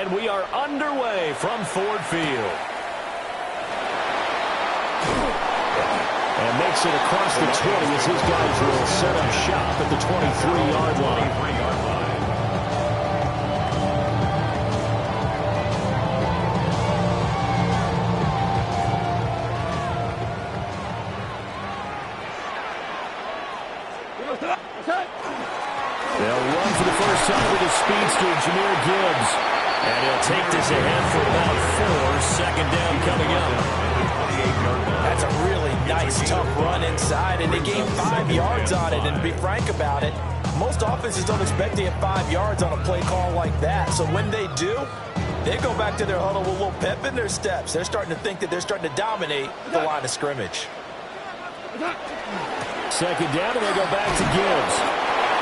And we are underway from Ford Field. And makes it across the 20 as his guys will set up shop at the 23-yard line. They'll run for the first time with his speedster, Jahmyr Gibbs. And he'll take this ahead for about 4. Second down coming up. That's a really nice, tough run inside, and they gained 5 yards on it. And to be frank about it, most offenses don't expect to get 5 yards on a play call like that. So when they do, they go back to their huddle with a little pep in their steps. They're starting to think that they're starting to dominate the line of scrimmage. Second down, and they go back to Gibbs.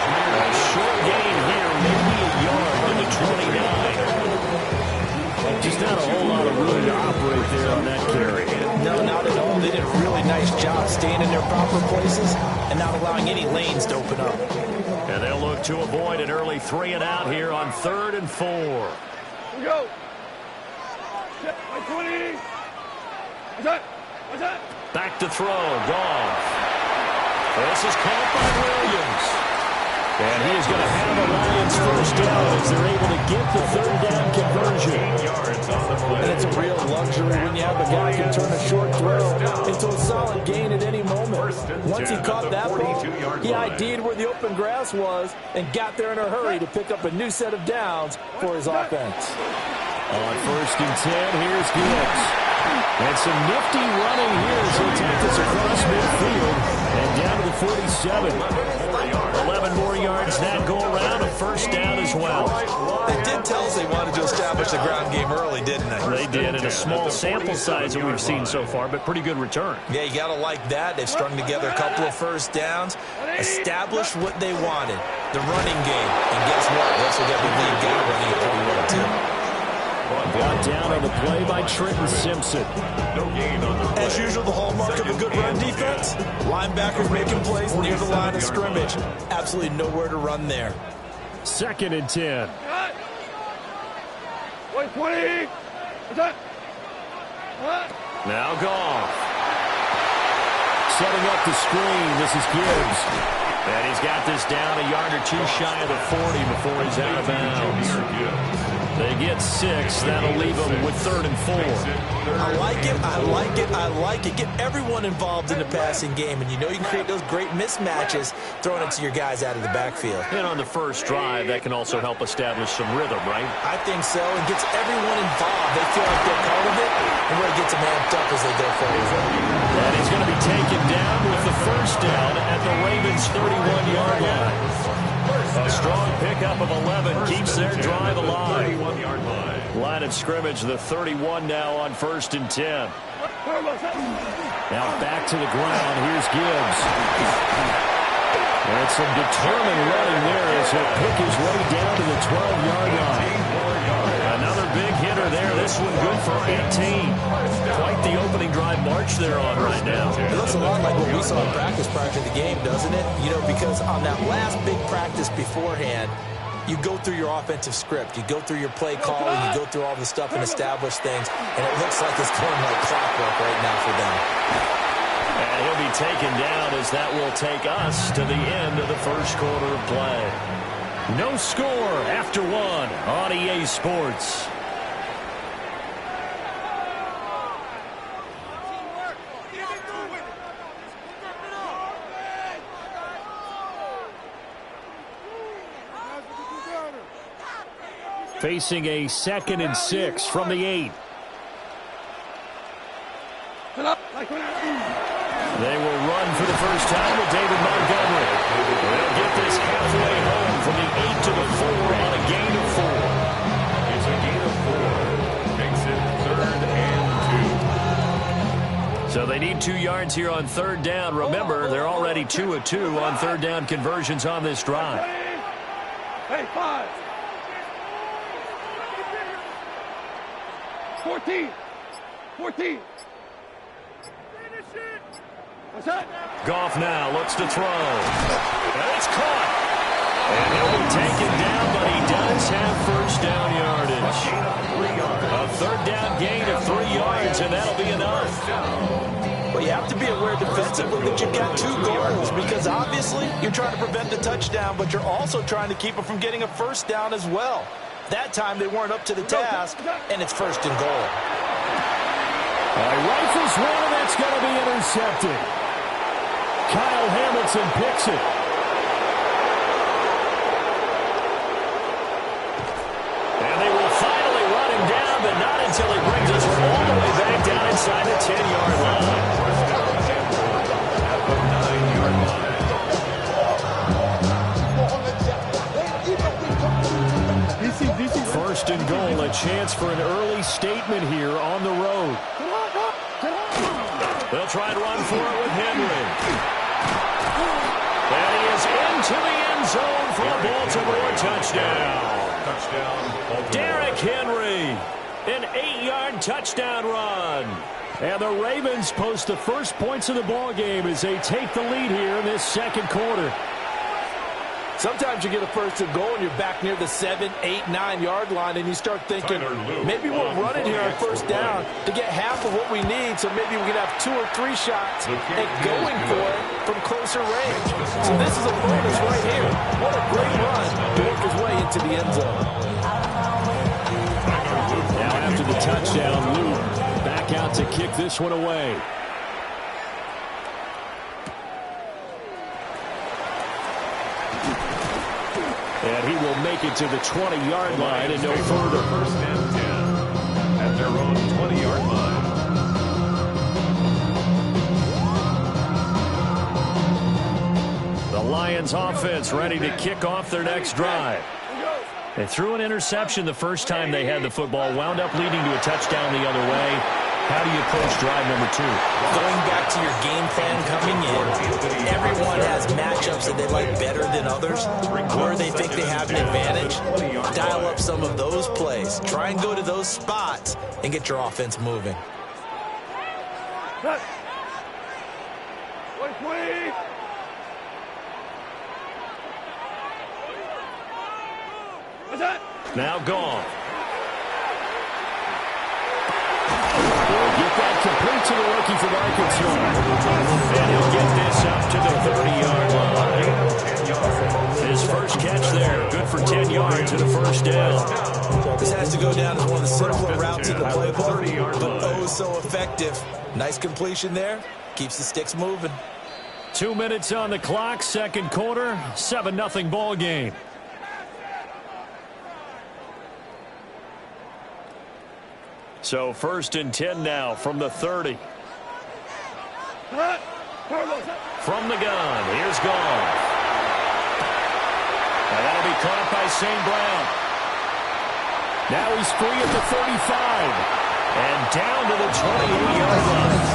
A short gain here, maybe a yard to the 29. Just not a whole lot of room to operate there on that carry. No, not at all. They did a really nice job staying in their proper places and not allowing any lanes to open up. And they'll look to avoid an early 3 and out here on 3rd and 4. Here we go. 20. Back to throw. Goff. This is caught by Williams. And he is going to have a Lions first down as they're able to get the 3rd down conversion. And it's a real luxury when you have a guy who can turn a short throw into a solid gain at any moment. Once he caught that ball, he ID'd where the open grass was and got there in a hurry to pick up a new set of downs for his offense. On 1st and 10, here's Gibbs. And some nifty running here as he'll take this across midfield and down to the 47. 11 more yards that go around, a first down as well. They did tell us they wanted to establish the ground game early, didn't they? They did, in a small sample size that we've seen so far, but pretty good return. Yeah, you got to like that. They've strung together a couple of first downs, established what they wanted, the running game. And guess what? They also got the lead guy running it pretty well, too. Brought down on the play by Trenton Simpson. As usual, the hallmark of a good run defense, linebackers making plays near the line of scrimmage. Absolutely nowhere to run there. 2nd and 10. 20. Now Goff. Setting up the screen. This is Gibbs. And he's got this down a yard or 2 shy of the 40 before he's out of bounds. They get 6. That'll leave them with 3rd and 4. I like it. I like it. I like it. Get everyone involved in the passing game. And you know you can create those great mismatches throwing it to your guys out of the backfield. And on the first drive, that can also help establish some rhythm, right? I think so. It gets everyone involved. They feel like they're part of it. And really gets them amped up as they go forward. And he's going to be taken down with the first down at the Ravens' 31-yard line. A strong pickup of 11 keeps their drive alive. Line of scrimmage, the 31 now on 1st and 10. Now back to the ground. Here's Gibbs. And some determined running there as he'll pick his way down to the 12-yard line. Another big hitter there. This one good for 18. Quite the opening drive march they're on right now. It looks a lot like what we saw in practice prior to the game, doesn't it? You know, because on that last big practice beforehand, you go through your offensive script. You go through your play calling. You go through all the stuff and establish things. And it looks like it's going like clockwork right now for them. And he'll be taken down as that will take us to the end of the first quarter of play. No score after 1 on EA Sports. Facing a 2nd and 6 from the 8. They will run for the first time with David Montgomery. They'll get this halfway home from the 8 to the 4 on a gain of 4. It's a gain of 4. Makes it 3rd and 2. So they need 2 yards here on 3rd down. Remember, they're already 2 of 2 on 3rd down conversions on this drive. Hey, 5. 14. Goff now looks to throw. And it's caught. And he'll be taken down, but he does have first down yardage. A third down gain of 3 yards, and that'll be enough. Well, you have to be aware defensively that you've got 2 goals, because obviously you're trying to prevent the touchdown, but you're also trying to keep them from getting a first down as well. That time they weren't up to the task, and it's first and goal. He rifles one, and that's going to be intercepted. Kyle Hamilton picks it. And they will finally run him down, but not until he brings us all the way back down inside the 10-yard line. First and goal, a chance for an early statement here on the road. They'll try and run for it with Henry. And he is into the end zone for a Baltimore touchdown. Derrick Henry, an 8-yard touchdown run. And the Ravens post the first points of the ball game as they take the lead here in this second quarter. Sometimes you get a first and goal and you're back near the 7, 8, 9-yard line, and you start thinking, maybe we'll run it here on first down to get half of what we need, so maybe we can have 2 or 3 shots and going for it from closer range. So this is a bonus right here. What a great run to work his way into the end zone. Now after the touchdown, Luke back out to kick this one away. And he will make it to the 20-yard line and no further. First and 10 at their own 20-yard line. The Lions offense ready to kick off their next drive. They threw an interception the first time they had the football, wound up leading to a touchdown the other way. How do you approach drive number 2? Going back to your game plan coming in, everyone has matchups that they like better than others, where they think they have an advantage. Dial up some of those plays. Try and go to those spots and get your offense moving. Now gone. Will get that complete to the rookie from Arkansas. And he'll get this up to the 30-yard line. His first catch there, good for 10 yards and a first down. This has to go down as one of the simpler routes in the playbook, but oh so effective. Nice completion there. Keeps the sticks moving. 2 minutes on the clock, second quarter, 7-0 ball game. So first and 10 now from the 30. From the gun, here's Goff. And that'll be caught by St. Brown. Now he's free at the 35. And down to the 28-yard line.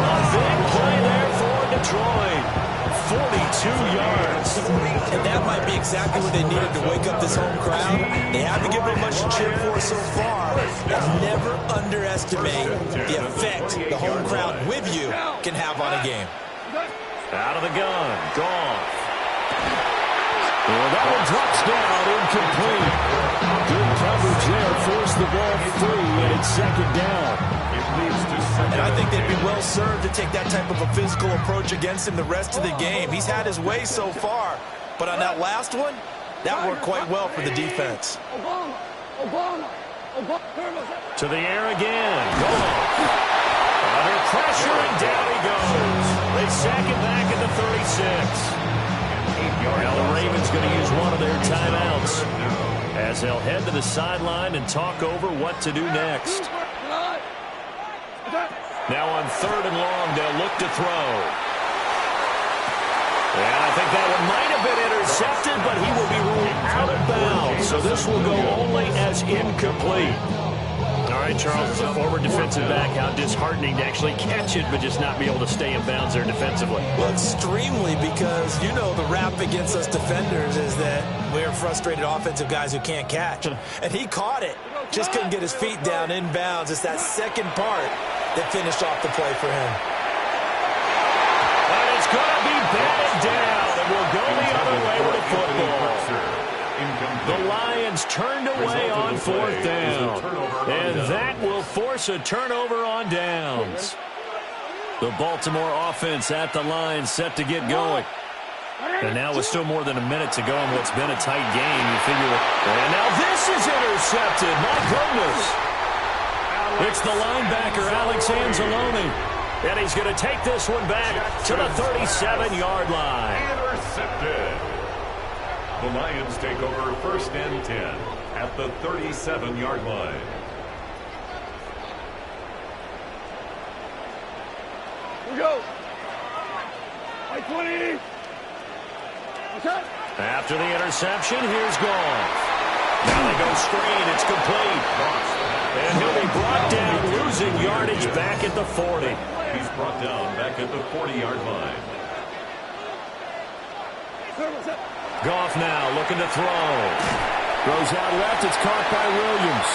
A big play there for Detroit. 42 yards. And that might be exactly what they needed to wake up this home crowd. They haven't given them much to cheer for so far. And never underestimate the effect the home crowd with you can have on a game. Out of the gun, Goff. Well, that one drops down, incomplete. Good coverage there, forced the ball free, and it's second down. And I think they'd be well served to take that type of a physical approach against him the rest of the game. He's had his way so far, but on that last one, that worked quite well for the defense. To the air again. Goff. Under pressure, and down he goes. They sack it back at the 36. Now the Ravens going to use one of their timeouts as they'll head to the sideline and talk over what to do next. Now on third and long, they'll look to throw. And I think that one might have been intercepted, but he will be ruled out of bounds. So this will go only as incomplete. All right, Charles, as a former defensive back, how disheartening to actually catch it, but just not be able to stay in bounds there defensively. Well, extremely, because you know the rap against us defenders is that we're frustrated offensive guys who can't catch. And he caught it. Just couldn't get his feet down in bounds. It's that second part that finished off the play for him. And it's going to be batted down, and we'll go the other way with the football. fourth down. And that will force a turnover on downs. The Baltimore offense at the line, set to get going. And now with still more than a minute to go in what's been a tight game, you figure, and now this is intercepted. My goodness. It's the linebacker, Alex Anzalone. And he's going to take this one back to the 37-yard line. Intercepted. The Lions take over first and 10 at the 37-yard line. We go. Like 20. Okay. After the interception, here's Goff. Now they go screen. It's complete. And he'll be brought down, losing yardage back at the 40. He's brought down back at the 40-yard line. Goff now looking to throw. Throws out left. It's caught by Williams.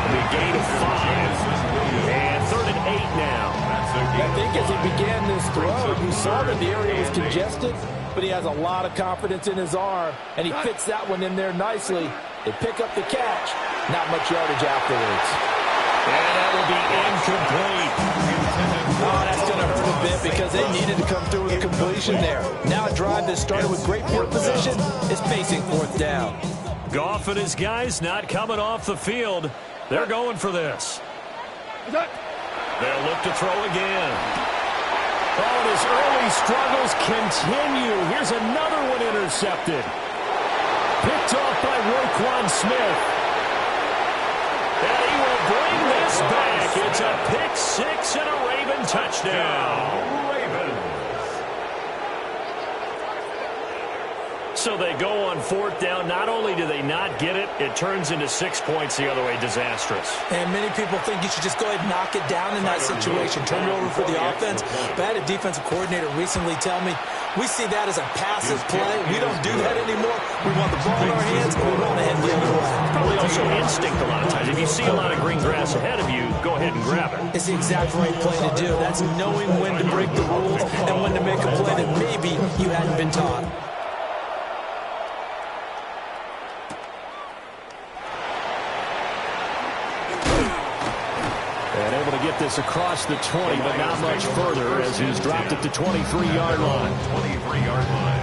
The gain of 5. And 3rd and 8 now. I think as he began this throw, you saw that the area was congested, but he has a lot of confidence in his arm, and he fits that one in there nicely. They pick up the catch. Not much yardage afterwards. And that will be incomplete. Oh, that's going to hurt a bit because they needed to come through with a completion there. Now a drive that started with great field position is facing 4th down. Goff and his guys not coming off the field. They're going for this. They'll look to throw again. Oh, and his early struggles continue. Here's another one intercepted. Picked off by Roquan Smith. And he will bring this back. It's a pick 6 and a Raven touchdown. Ravens. So they go on 4th down. Not only do they not get it, it turns into 6 points the other way. Disastrous. And many people think you should just go ahead and knock it down in that situation. Turn it over for the offense. But I had a defensive coordinator recently tell me, we see that as a passive play. We don't do that anymore. We want the ball in our hands, and we want to head the other way. Probably also instinct a lot of times. If you see a lot of green grass ahead of you, go ahead and grab it. It's the exact right play to do. That's knowing when to break the rules and when to make a play that maybe you hadn't been taught. And able to get this across the 20, but not much further as he's dropped it to 23-yard line. 23-yard line.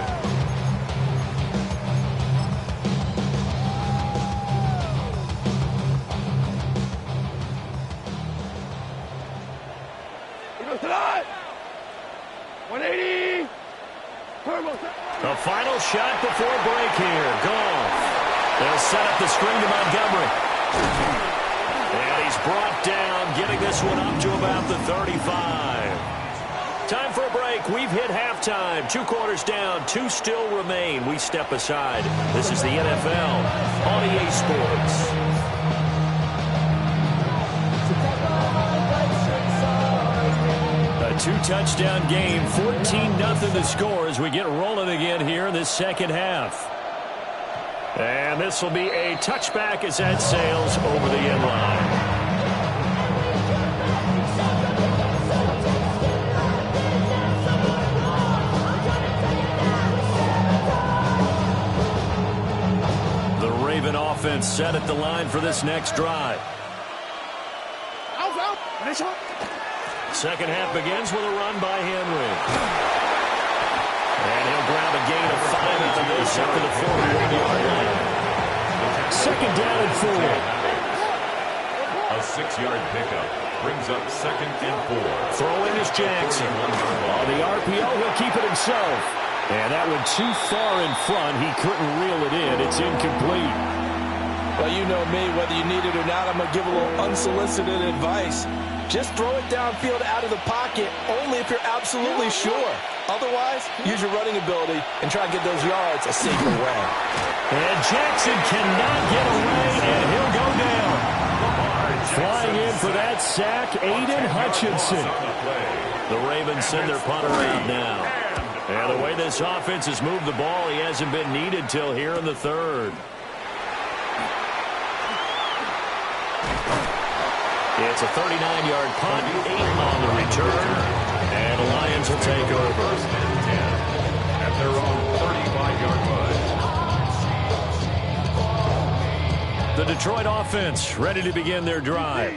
We go tonight. 180. The final shot before break here. Goff. They'll set up the screen to Montgomery. And he's brought down, getting this one up to about the 35. Time for a break. We've hit halftime. 2 quarters down, 2 still remain. We step aside. This is the NFL on EA Sports. A 2-touchdown game, 14-0 to score as we get rolling again here in this second half. And this will be a touchback as that sails over the end line. The Raven offense set at the line for this next drive. Second half begins with a run by Henry. And he'll grab a gain of 5 out of this up to the 41-yard line. Second down and 4. A 6-yard pickup brings up 2nd and 4. Throwing is Jackson. On the RPO, he'll keep it himself. And that one too far in front. He couldn't reel it in. It's incomplete. Well, you know me. Whether you need it or not, I'm going to give a little unsolicited advice. Just throw it downfield out of the pocket only if you're absolutely sure. Otherwise, use your running ability and try to get those yards a safer way. And Jackson cannot get away, and he'll go down. Flying in for that sack, Aiden Hutchinson. The Ravens send their punter out now. And the way this offense has moved the ball, he hasn't been needed till here in the 3rd. It's a 39-yard punt, 8 on the return, and the Lions will take over. At their own 35-yard line. The Detroit offense ready to begin their drive.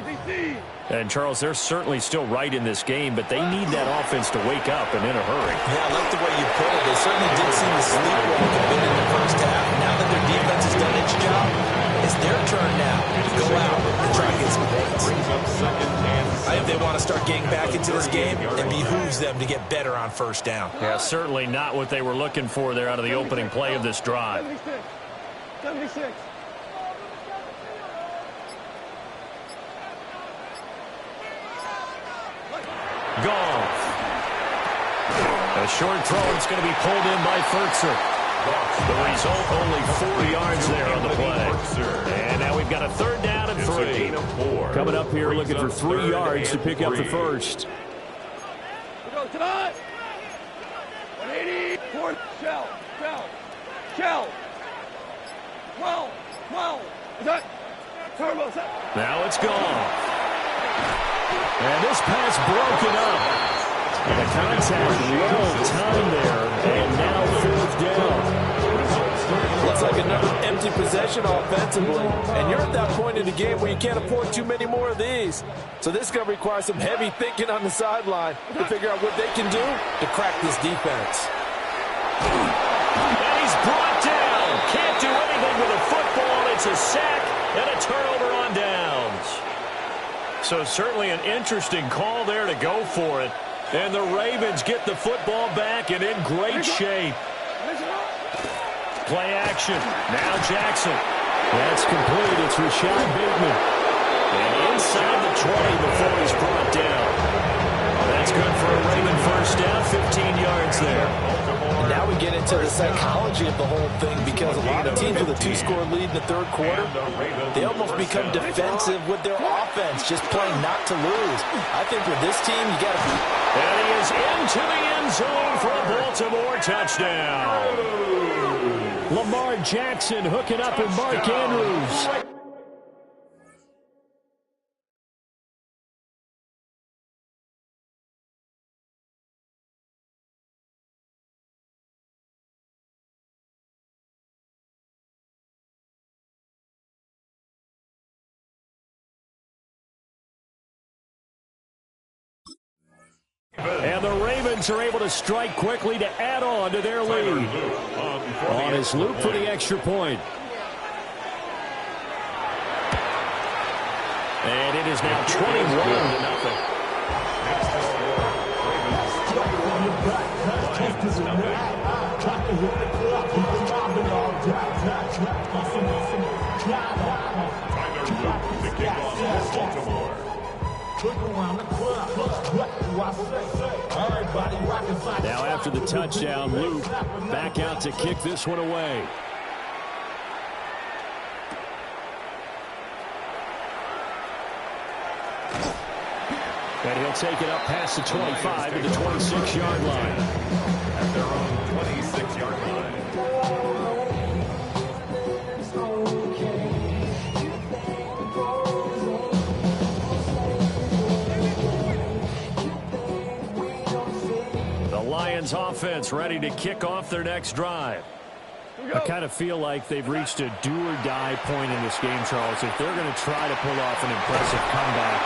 And, Charles, they're certainly still right in this game, but they need that offense to wake up and in a hurry. Yeah, I like the way you put it. They certainly did seem to sleepwalk a bit in the first half. Now that their defense has done its job, it's their turn now to go out and try and get some points. I think they want to start getting back into this game, it behooves them to get better on first down. Yeah, certainly not what they were looking for there out of the opening play of this drive. 76. Goff. A short throw, and it's going to be pulled in by Furtzer. The result, only 4 yards there on the play. And now we've got a third down and 3. Coming up here looking for 3 yards to pick up the first. We go tonight. 180. Fourth. Shell. 12. Is that? Turbo set. Now it's gone. And this pass broken up. The contact well timed there, and now fourth down. Looks like another empty possession offensively. And you're at that point in the game where you can't afford too many more of these. So this is going to require some heavy thinking on the sideline to figure out what they can do to crack this defense. And he's brought down. Can't do anything with a football. It's a sack and a turnover on downs. So certainly an interesting call there to go for it. And the Ravens get the football back and in great shape. Play action. Now Jackson. That's complete. It's Rashad Bateman. And inside the 20 before he's brought down. That's good for a Raven first down. 15 yards there. And now we get into the psychology of the whole thing, because a lot of teams with a 2-score lead in the third quarter, they almost become defensive with their offense, just playing not to lose. I think with this team, you got to... And he is into the end zone for a Baltimore touchdown. Lamar Jackson hooking up with Mark Andrews. And the Ravens are able to strike quickly to add on to their lead. On his loop for the extra point. And it is now 21-0. Now after the touchdown, Luke back out to kick this one away. And he'll take it up past the 25 to the 26-yard line. At their own 26-yard line. Lions offense ready to kick off their next drive. I kind of feel like they've reached a do-or-die point in this game, Charles. If they're going to try to pull off an impressive comeback,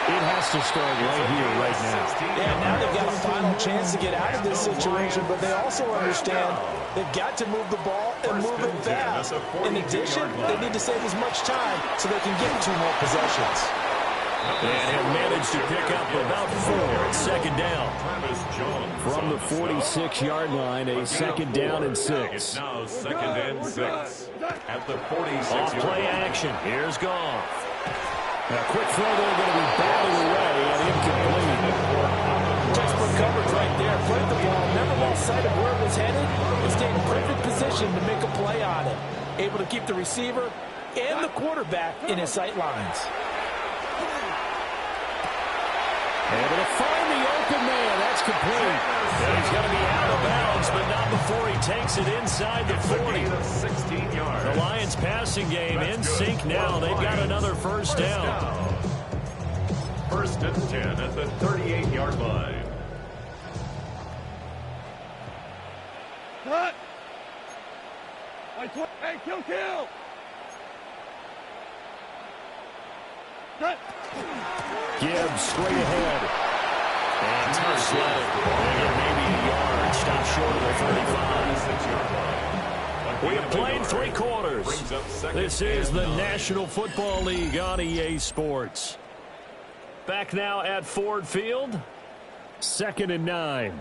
it has to start right here, right now. Yeah, now they've got a final chance to get out of this situation, but they also understand they've got to move the ball and move it fast. In addition, they need to save as much time so they can get 2 more possessions. And he'll manage to pick up about 4 at second down. From the 46-yard line, a second down and 6. It's now second and 6 at the 46. Off play action. Here's Goff. A quick throw there, going to be batted away and incomplete. Textbook coverage right there. Played the ball, never lost sight of where it was headed, and stayed in perfect position to make a play on it. Able to keep the receiver and the quarterback in his sight lines. Able to find the open man. That's complete. And he's going to be out of bounds, but not before he takes it inside the 40. 16 yards. The Lions passing game in sync now. They've got another first down. First and 10 at the 38-yard line. Cut. Hey, kill. Gibbs straight ahead. And tough sledding. Maybe a yard. Stop short of the 35. We have played 3 quarters. This is the National Football League on EA Sports. Back now at Ford Field. 2nd and 9.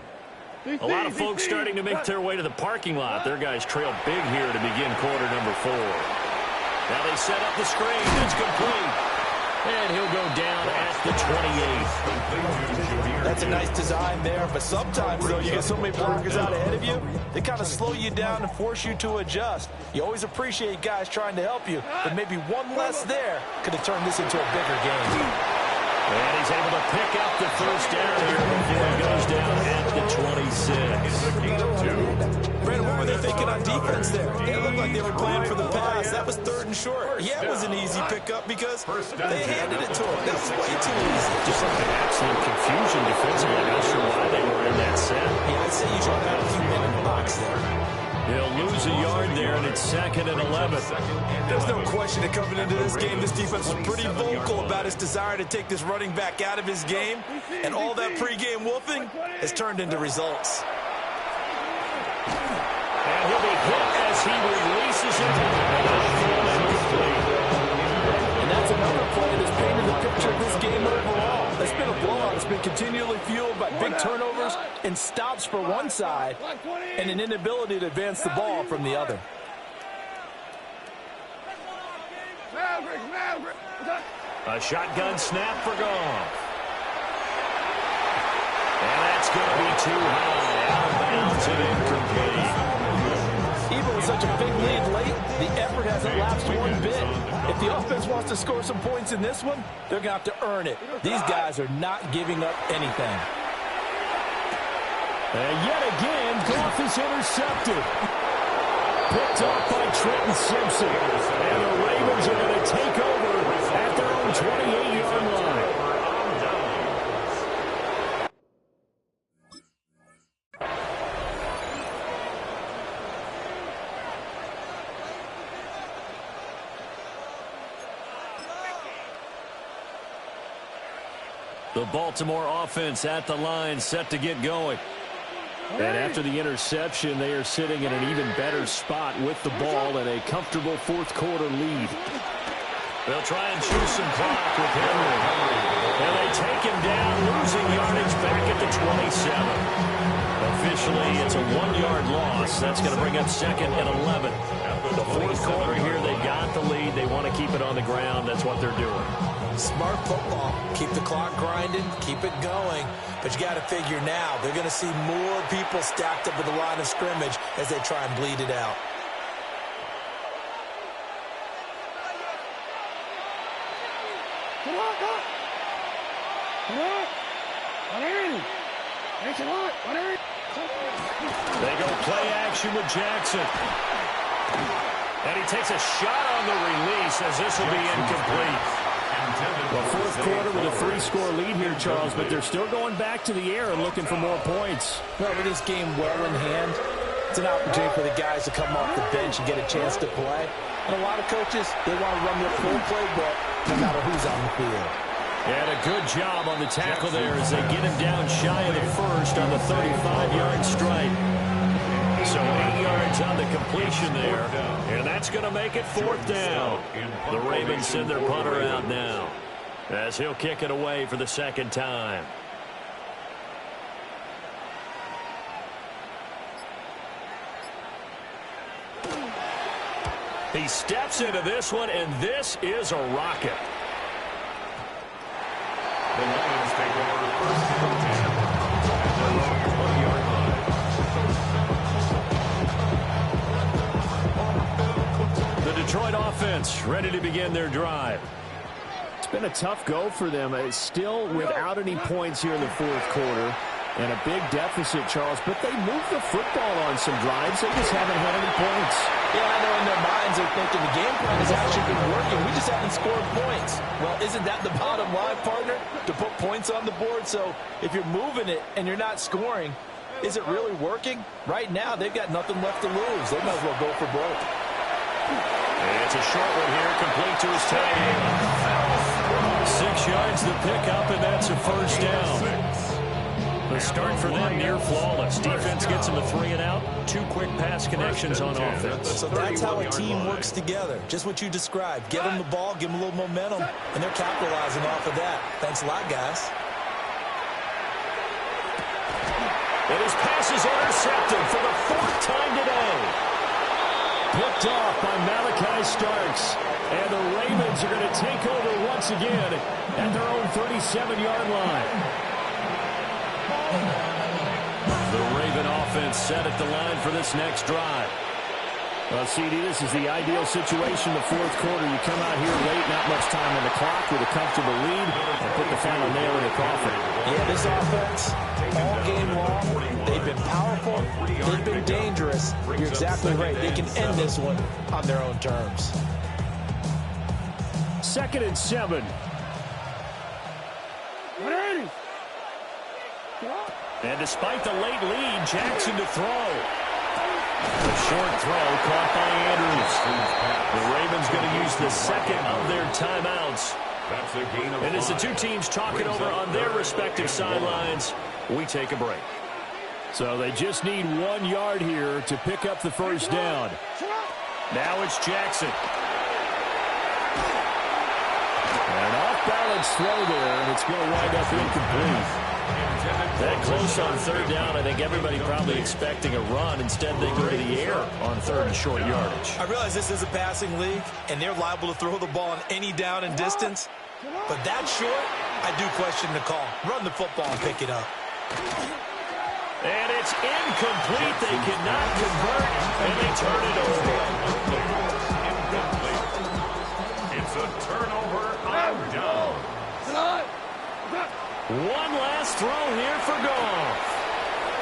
A lot of folks starting to make their way to the parking lot. Their guys trail big here to begin quarter number 4. Now they set up the screen. That's complete. And he'll go down at the 28. That's a nice design there, but sometimes, though, you get so many blockers out ahead of you, they kind of slow you down and force you to adjust. You always appreciate guys trying to help you, but maybe one less there could have turned this into a bigger game. And he's able to pick up the first down here before he goes down at the 26. Brandon, what were they thinking on defense there? It looked like they were playing for the pass. That was 3rd and short. Yeah, it was an easy pickup because they handed it to him. That was way too easy. Just like an absolute confusion defensively. I'm not sure why they were in that set. Yeah, I'd say you drop out a few men in the box there. He'll lose a yard there, and it's 2nd and 11. There's no question that coming into this game, this defense was pretty vocal about its desire to take this running back out of his game, and all that pregame wolfing has turned into results. And he'll be hit as he releases it. And that's another play that's painted the picture of this game overall. It's been a blowout. It's been continually fueled by big turnovers and stops for one side and an inability to advance the ball from the other. A shotgun snap for Goff. And that's going to be too high. Out of bounds and incomplete. Even with such a big lead late, the effort hasn't lapsed one bit. If the offense wants to score some points in this one, they're going to have to earn it. These guys are not giving up anything. And yet again, Goff is intercepted. Picked off by Trenton Simpson. And the Ravens are going to take over at their own 28-yard line. The Baltimore offense at the line, set to get going. And after the interception, they are sitting in an even better spot with the ball and a comfortable 4th quarter lead. They'll try and choose some clock with Henry. And they take him down, losing yardage back at the 27. Officially, it's a 1-yard loss. That's going to bring up 2nd and 11. The 4th quarter here, they got the lead. They want to keep it on the ground. That's what they're doing. Smart football. Keep the clock grinding, keep it going. But you got to figure now, they're going to see more people stacked up at the line of scrimmage as they try and bleed it out. They go play action with Jackson. And he takes a shot on the release as this will be incomplete. Well, 4th quarter with a 3-score lead here, Charles, but they're still going back to the air and looking for more points. Well, with this game well in hand, it's an opportunity for the guys to come off the bench and get a chance to play. And a lot of coaches, they want to run their full playbook no matter who's on the field. And a good job on the tackle there as they get him down shy of the first on the 35-yard strike. So 8 yards on the completion there. And that's going to make it 4th down. The Ravens send their punter out now as he'll kick it away for the 2nd time. He steps into this one, and this is a rocket. The Lions take over 1st and 10 at their own 20-yard line. The Detroit offense ready to begin their drive. It's been a tough go for them. It's still without any points here in the 4th quarter. And a big deficit, Charles. But they moved the football on some drives. They just haven't had any points. Yeah, I know in their minds they're thinking the game plan has actually been working. We just haven't scored points. Well, isn't that the bottom line, partner? To put points on the board. So if you're moving it and you're not scoring, is it really working? Right now, they've got nothing left to lose. They might as well go for broke. And it's a short one here, complete to his tight end. 6 yards the pickup, and that's a first down. The start for them near flawless. Defense gets them a 3 and out. 2 quick pass connections on offense. So that's how a team works together. Just what you described. Give them the ball, give them a little momentum, and they're capitalizing off of that. Thanks a lot, guys. And his pass is intercepted for the 4th time today. Picked off by Malachi Starks. And the Ravens are going to take over once again at their own 37-yard line. The Raven offense set at the line for this next drive. Well, CD, this is the ideal situation, the 4th quarter. You come out here late, not much time on the clock with a comfortable lead, and put the final nail in the coffin. Yeah, this offense, all game long, they've been powerful, they've been dangerous. You're exactly right. They can end this one on their own terms. 2nd and 7. And despite the late lead, Jackson to throw. A short throw caught by Andrews. The Ravens going to use the 2nd of their timeouts. And as the 2 teams talk it over on their respective sidelines, we take a break. So they just need 1 yard here to pick up the first down. Now it's Jackson. An off-balance throw there, and it's going to wind up incomplete. That close on 3rd down, I think everybody probably expecting a run. Instead, they go to the air on 3rd and short yardage. I realize this is a passing league, and they're liable to throw the ball on any down and distance. But that short, I do question the call. Run the football and pick it up. And it's incomplete. They cannot convert, and they turn it over. It's a turnover on down. One last throw here for Goff.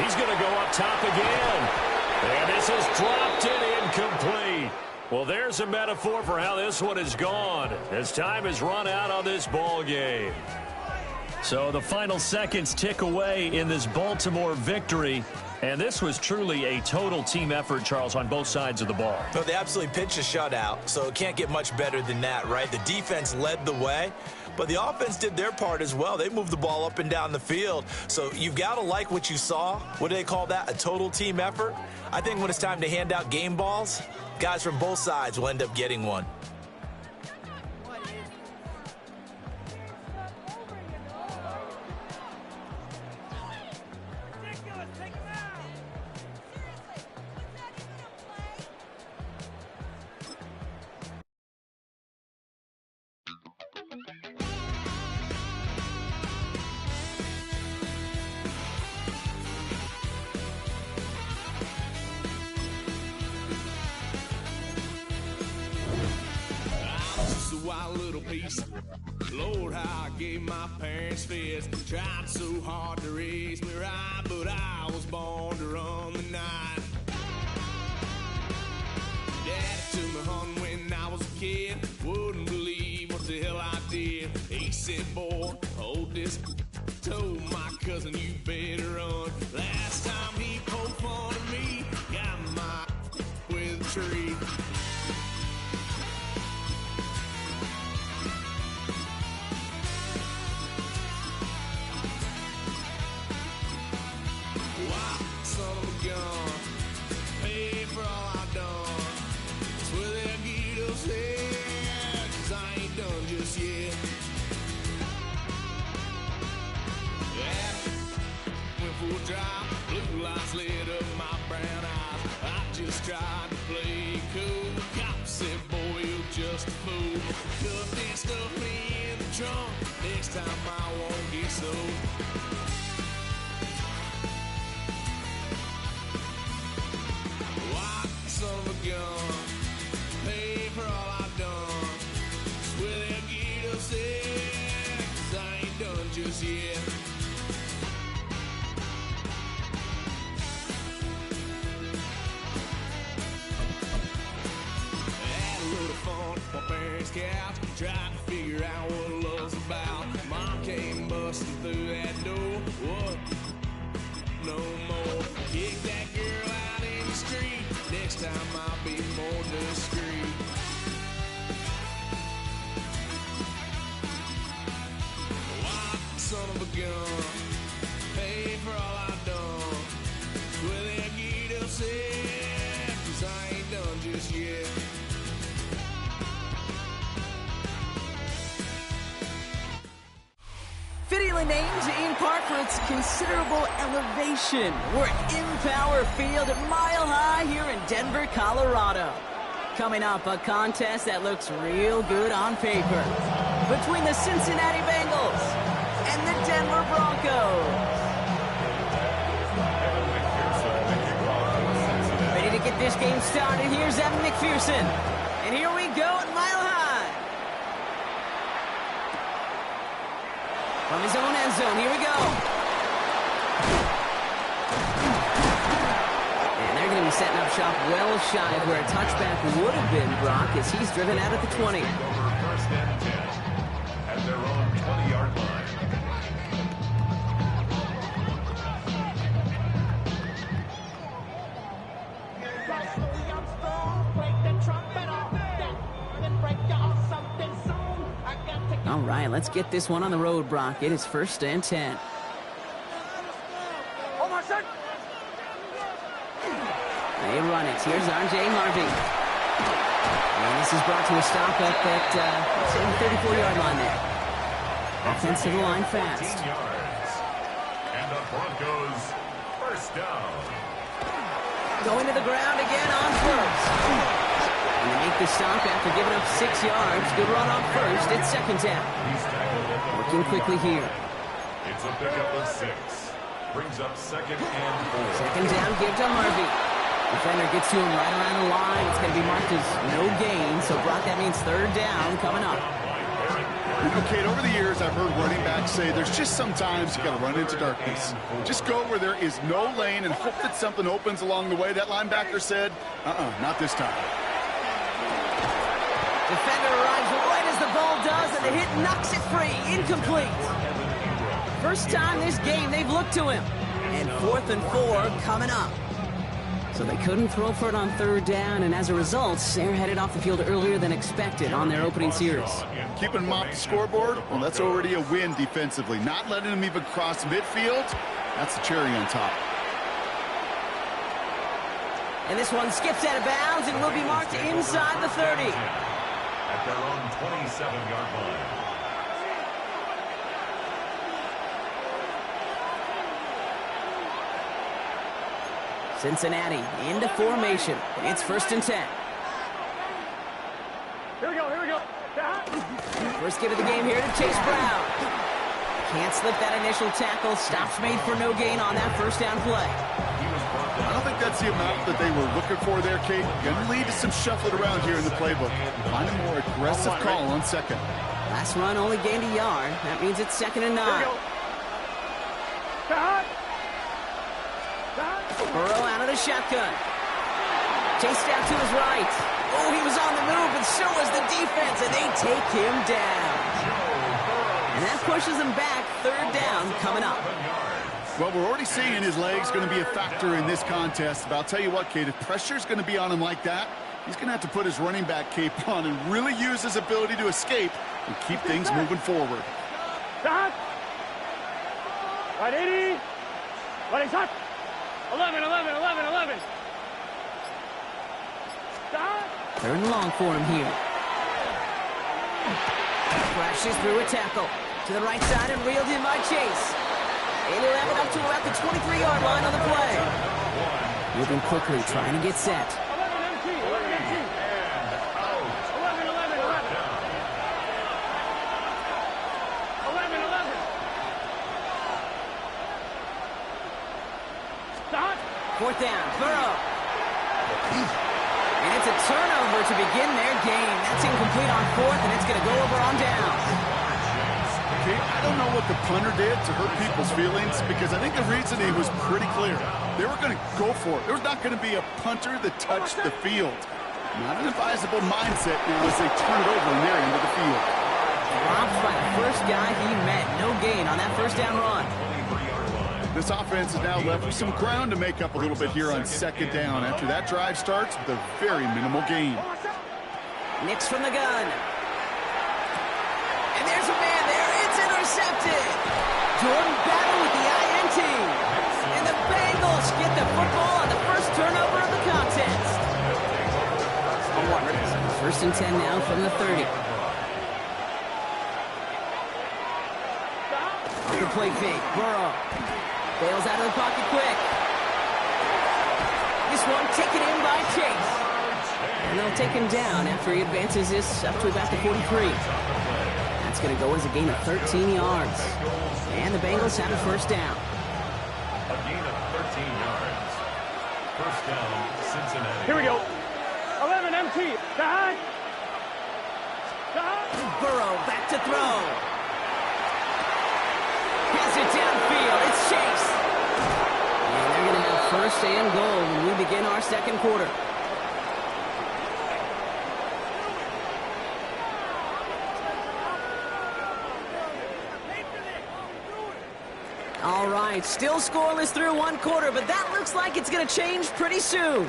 He's going to go up top again. And this is dropped and incomplete. Well, there's a metaphor for how this one is gone as time has run out on this ball game. So the final seconds tick away in this Baltimore victory. And this was truly a total team effort, Charles, on both sides of the ball. No, they absolutely pitched a shutout, so it can't get much better than that, right? The defense led the way, but the offense did their part as well. They moved the ball up and down the field. So you've got to like what you saw. What do they call that? A total team effort? I think when it's time to hand out game balls, guys from both sides will end up getting one. Lord, how I gave my parents fits. Tried so hard to raise me right, but I was born to run the night. Daddy took me hunting when I was a kid. Wouldn't believe what the hell I did. He said, boy, hold this. Told my cousin, you better run. Last time he poked fun of me, got my with a tree. Blue lights lit up my brown eyes. I just tried to play cool. Cop said, boy, you're just a fool. Cuffed and stuffed me in the trunk. Next time I won't get so. White son of a gun. Pay for all I've done. Swear they'll get upset, 'cause I ain't done just yet. Couch, trying to figure out what love's about. Mom came busting through that door. What? No more. Kick that girl out in the street. Next time I'll be more discreet. aptly named in part for its considerable elevation. We're at Empower Field at Mile High here in Denver, Colorado. Coming up, a contest that looks real good on paper between the Cincinnati Bengals and the Denver Broncos. Ready to get this game started. Here's Evan McPherson. And here we go at Mile High. From his own end zone, here we go. And they're going to be setting up shop well shy of where a touchback would have been, Brock, as he's driven out at the 20. First and 10 at their own 20-yard line. All right, let's get this one on the road, Brock. It is first and 10. They run it. Here's R.J. Harvey. And this is brought to a stop up at the 34-yard line there. Offensive line fast. Yards. And the Broncos first down. Going to the ground again on first. And they make the stop after giving up 6 yards. Good run on first. It's second down. Working quickly here. It's a pickup of 6. Brings up second and 4. Second down, give to Harvey. Defender gets to him right around the line. It's going to be marked as no gain. So, Brock, that means third down coming up. Kate, over the years, I've heard running backs say there's just sometimes you got to run into darkness. Just go where there is no lane and hope that something opens along the way. That linebacker said, not this time. Defender arrives right as the ball does, and the hit knocks it free. Incomplete. First time this game they've looked to him. And 4th and 4 coming up. So they couldn't throw for it on third down, and as a result, they're headed off the field earlier than expected on their opening series. Keeping them off the scoreboard, well, that's already a win defensively. Not letting them even cross midfield, that's the cherry on top. And this one skips out of bounds and will be marked inside the 30. At their own 27-yard line. Cincinnati into formation. It's first and 10. Here we go. First give of the game here to Chase Brown. Can't slip that initial tackle. Stops made for no gain on that first down play. I don't think that's the amount that they were looking for there, Kate. Going to lead to some shuffling around here in the playbook. Find a more aggressive call on second. Last run only gained a yard. That means it's second and 9. Burrow out of the shotgun. Chased out to his right. Oh, he was on the move, and so was the defense, and they take him down. And that pushes him back. Third down coming up. Well, we're already seeing his legs going to be a factor in this contest. But I'll tell you what, Kate, if pressure's going to be on him like that, he's going to have to put his running back cape on and really use his ability to escape and keep things moving forward. Right, 80. Right, he's hot. 11. Stop. Third and long for him here. Crashes through a tackle. To the right side and reeled in by Chase. And he'll have it up to about the 23-yard line on the play. Moving quickly, trying to get set. 11 empty. Stop. Fourth down, Burrow. And it's a turnover to begin their game. That's incomplete on fourth, and it's going to go over on downs. Okay, I don't know what the punter did to hurt people's feelings because I think the reasoning was pretty clear. They were going to go for it. There was not going to be a punter that touched the field. Not an advisable mindset now as they turn it over in their end of the field. Dropped by the first guy he met. No gain on that first down run. This offense is now left with some ground to make up a little bit here on second down after that drive starts with a very minimal gain. Nix from the gun. And there's a man there. It's intercepted. Jordan Battle with the INT. And the Bengals get the football on the first turnover of the contest. First and 10 now from the 30. The play fake. Burrow bails out of the pocket quick. This one taken in by Chase. And they'll take him down after he advances this up to about the 43. That's going to go as a gain of 13 yards. And the Bengals have a first down. A gain of 13 yards. First down, Cincinnati. Here we go. 11 empty. Behind. Burrow back to throw. Has it downfield. It's Chase. And they're going to have first and goal when we begin our second quarter. All right, still scoreless through one quarter, but that looks like it's going to change pretty soon.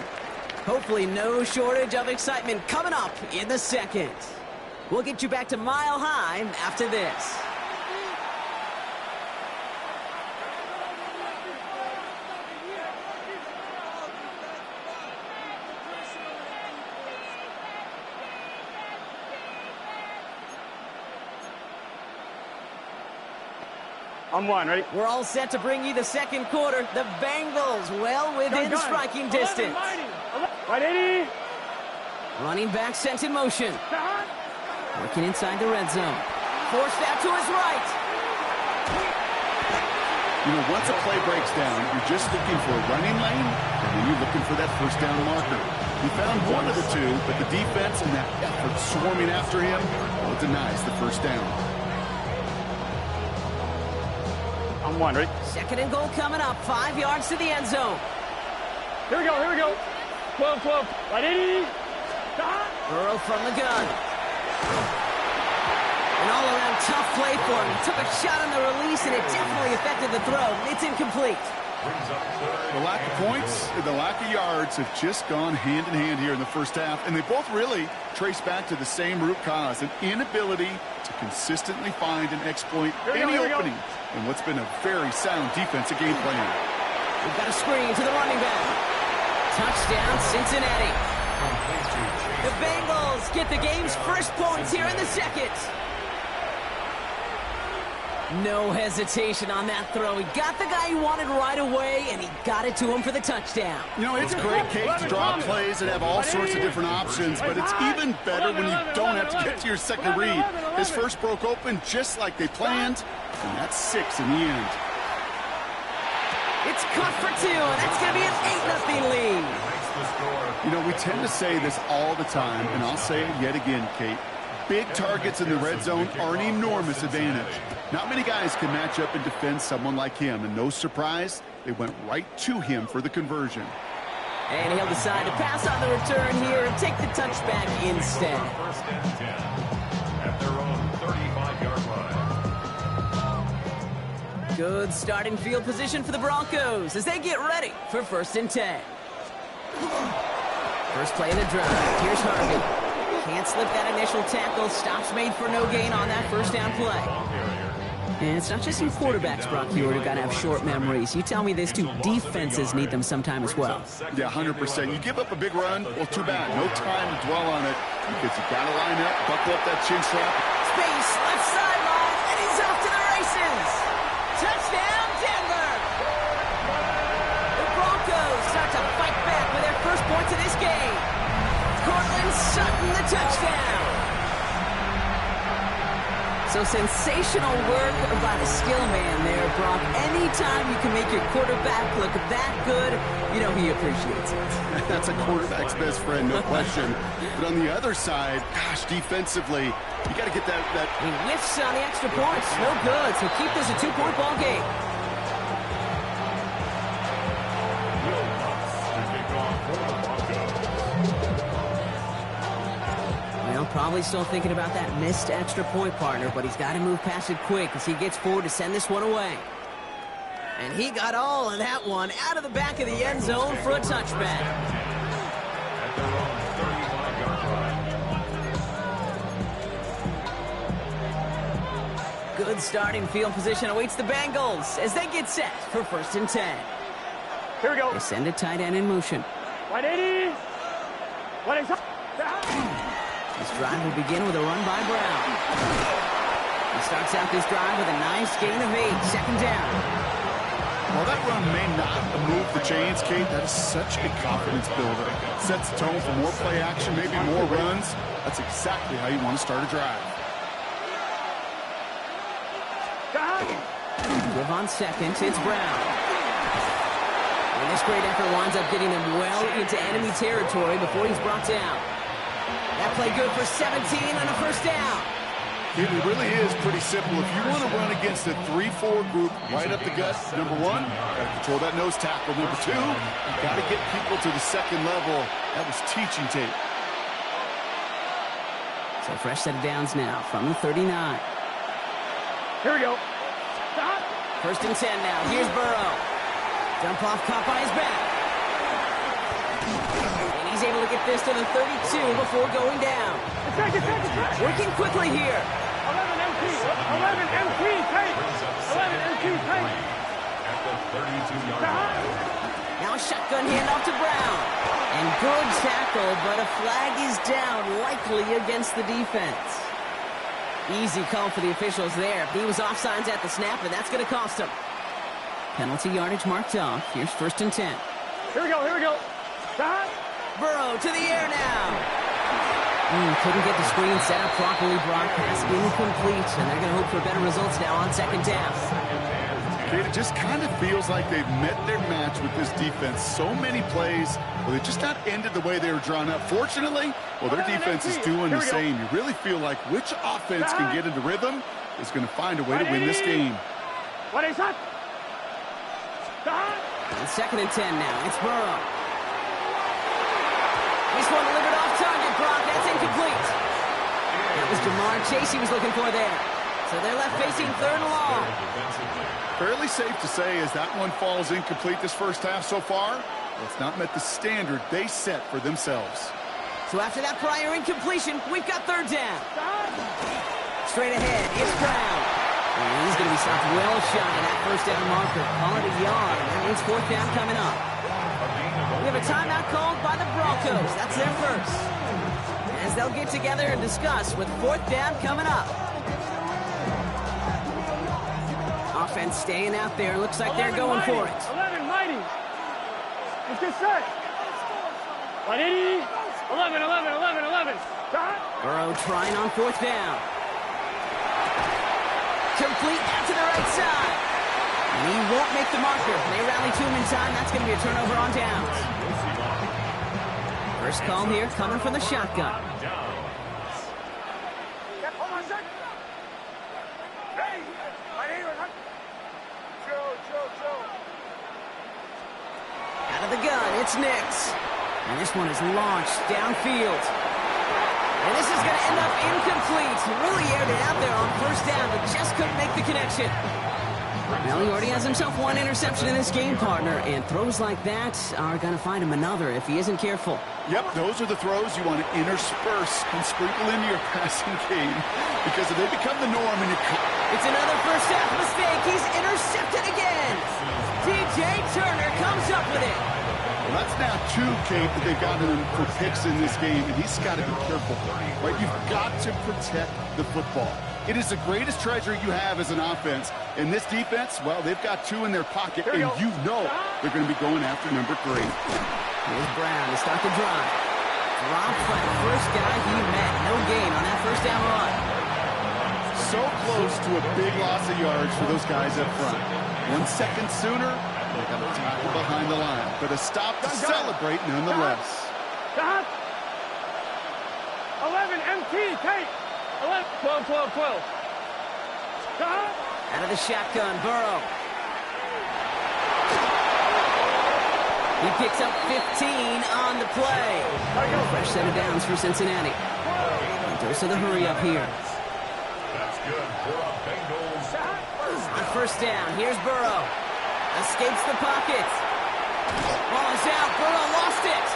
Hopefully no shortage of excitement coming up in the second. We'll get you back to Mile High after this. On one, ready? We're all set to bring you the second quarter. The Bengals well within striking distance. Right 80. Running back sent in motion. Behind. Working inside the red zone. Forced out to his right. You know, once a play breaks down, you're just looking for a running lane, and then you're looking for that first down marker. He found one of the two, but the defense and that effort swarming after him, well, it denies the first down. On one, ready? Second and goal coming up. 5 yards to the end zone. Here we go, here we go. 12. Right 80. Behind. Burrow from the gun. An all-around tough play for him. He took a shot on the release, and it definitely affected the throw. It's incomplete. The lack of points and the lack of yards have just gone hand in hand here in the first half, and they both really trace back to the same root cause, an inability to consistently find and exploit any opening in what's been a very sound defensive game plan. We've got a screen to the running back. Touchdown, Cincinnati. The Bengals get the game's first points here in the second. No hesitation on that throw. He got the guy he wanted right away, and he got it to him for the touchdown. You know, it's great, Kate, to draw plays and have all sorts of different options, but it's even better when you don't have to get to your second read. His first broke open just like they planned, and that's 6 in the end. It's cut for 2, and that's going to be an 8-0 lead. You know, we tend to say this all the time, and I'll say it yet again, Kate. Big targets in the red zone are an enormous advantage. Not many guys can match up and defend someone like him, and no surprise, they went right to him for the conversion. And he'll decide to pass on the return here and take the touchback instead. First and 10 at their own 35-yard line. Good starting field position for the Broncos as they get ready for first and 10. First play of the drive. Here's Harvey. Can't slip that initial tackle. Stops made for no gain on that first down play. And it's not just you quarterbacks, Brock Hewitt, who got to have short memories. You tell me this too, defenses need them sometime as well. Yeah, 100%. You give up a big run, well, too bad. No time to dwell on it because you got to line up, buckle up that chin strap. Space, left sideline, and he's off to the races. Touchdown, Denver! The Broncos start to fight back with their first points of this game. Cortland Sutton, the touchdown. So sensational work by the skill man there, Brock. Anytime you can make your quarterback look that good, you know he appreciates it. That's a quarterback's best friend, no question. But on the other side, gosh, defensively, you got to get that. He whiffs on the extra points. No good. So keep this a 2-point ball game. Probably still thinking about that missed extra point, partner, but he's got to move past it quick as he gets forward to send this one away. And he got all of that one out of the back of the end zone for a touchback. Good starting field position awaits the Bengals as they get set for first and 10. Here we go. They send a tight end in motion. 180. 180. This drive will begin with a run by Brown. He starts out this drive with a nice gain of 8. Second down. Well, that run may not move the chains, Kate. That is such a confidence builder. Sets the tone for more play action, maybe more runs. That's exactly how you want to start a drive. Give on second. It's Brown. And this great effort winds up getting him well into enemy territory before he's brought down. That play good for 17 on a first down. It really is pretty simple. If you want to run against a 3-4 group right up the gut, number one, got to control that nose tackle. Number two, you got to get people to the second level. That was teaching tape. So fresh set of downs now from the 39. Here we go. First and 10 now. Here's Burrow. Dump off, caught by his back. And he's able to get this to the 32 before going down. Working quickly here. 11 MT. 11 MT. Take. 11 MT. Take. At the 32-yard line. Now a shotgun handoff to Brown. And good tackle, but a flag is down, likely against the defense. Easy call for the officials there. He was offsides at the snap, and that's going to cost him. Penalty yardage marked off. Here's first and 10. Here we go. Here we go. Burrow to the air now. Couldn't get the screen set up properly. Broadcast incomplete, and they're going to hope for better results now on second down. It just kind of feels like they've met their match with this defense. So many plays, well, they just not ended the way they were drawn up. Fortunately, well, their defense is doing the same. You really feel like which offense can get into rhythm is going to find a way to win this game. What is that? And second and 10 now. It's Burrow. This one delivered off target, Brock. That's incomplete. That was Jamar Chase he was looking for there. So they're left facing third and long. Fairly safe to say as that one falls incomplete this first half so far, it's not met the standard they set for themselves. So after that prior incompletion, we've got third down. Straight ahead, it's Brown. And he's going to be stopped well shy of that first down marker. Call it a yard. That means fourth down coming up. We have a timeout called by the Broncos. That's their first. As they'll get together and discuss with fourth down coming up. Offense staying out there. Looks like they're going for it. 11 mighty. Let's get set. 180. 11, 11, 11, 11. Burrow trying on fourth down. Complete out to the right side. And he won't make the marker. They rally to him in time. That's going to be a turnover on downs. First call here coming from the shotgun. Out of the gun, it's Nix. And this one is launched downfield. And this is going to end up incomplete. He really aired it out there on first down, but just couldn't make the connection. Well, he already has himself one interception in this game, partner, and throws like that are going to find him another if he isn't careful. Yep, those are the throws you want to intersperse and sprinkle into your passing game, because if they become the norm and it's another first half mistake. He's intercepted again. DJ Turner comes up with it. Well, that's now two, Kate, that they've gotten him for picks in this game, and he's got to be careful. Right? You've got to protect the football. It is the greatest treasure you have as an offense. In this defense, well, they've got two in their pocket, and you know they're going to be going after number 3. Here's Brown to start the drive. Dropped by the first guy he met. No gain on that first down run. So close to a big loss of yards for those guys up front. 1 second sooner, they got a tackle behind the line. But a stop to celebrate nonetheless. 11 MT, take. 11, 12, 12, 12. Out of the shotgun, Burrow. He picks up 15 on the play. Fresh set of downs for Cincinnati. And dose of the hurry up here. That's good for a Bengals. On first down, here's Burrow. Escapes the pocket. Ball is out. Burrow lost it.